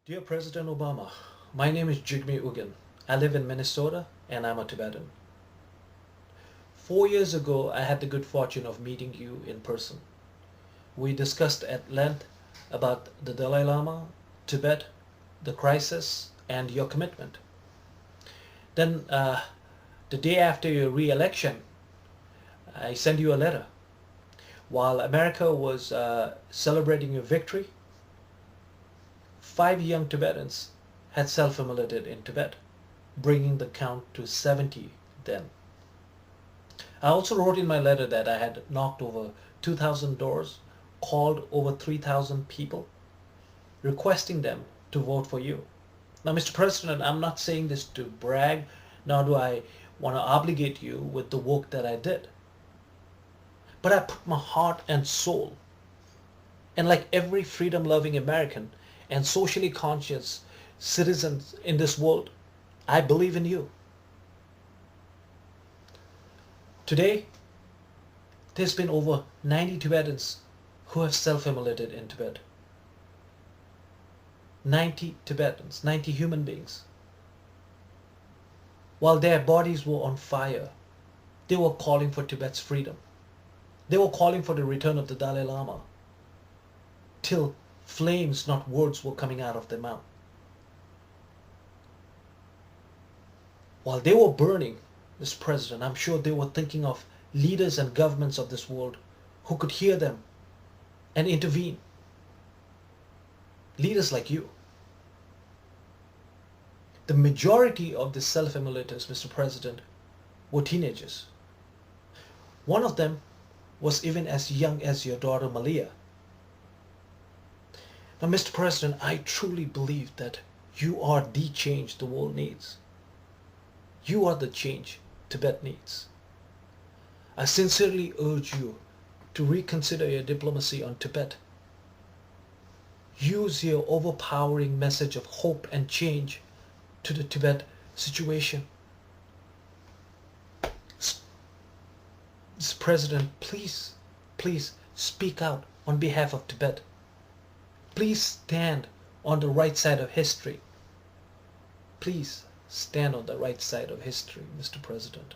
Dear President Obama, my name is Jigme Ugen. I live in Minnesota and I'm a Tibetan. 4 years ago, I had the good fortune of meeting you in person. We discussed at length about the Dalai Lama, Tibet, the crisis, and your commitment. Then, the day after your re-election, I sent you a letter. While America was celebrating your victory, 5 young Tibetans had self-immolated in Tibet, bringing the count to 70 then. I also wrote in my letter that I had knocked over 2,000 doors, called over 3,000 people, requesting them to vote for you. Now, Mr. President, I'm not saying this to brag, nor do I want to obligate you with the work that I did. But I put my heart and soul, and like every freedom-loving American and socially conscious citizens in this world, I believe in you. Today, there's been over 90 Tibetans who have self-immolated in Tibet. 90 Tibetans, 90 human beings. While their bodies were on fire, they were calling for Tibet's freedom. They were calling for the return of the Dalai Lama, till flames, not words, were coming out of their mouth. While they were burning, Mr. President, I'm sure they were thinking of leaders and governments of this world who could hear them and intervene. Leaders like you. The majority of the self-immolators, Mr. President, were teenagers. One of them was even as young as your daughter Malia. Now, Mr. President, I truly believe that you are the change the world needs. You are the change Tibet needs. I sincerely urge you to reconsider your diplomacy on Tibet. Use your overpowering message of hope and change to the Tibet situation. Mr. President, please speak out on behalf of Tibet. Please stand on the right side of history. Please stand on the right side of history, Mr. President.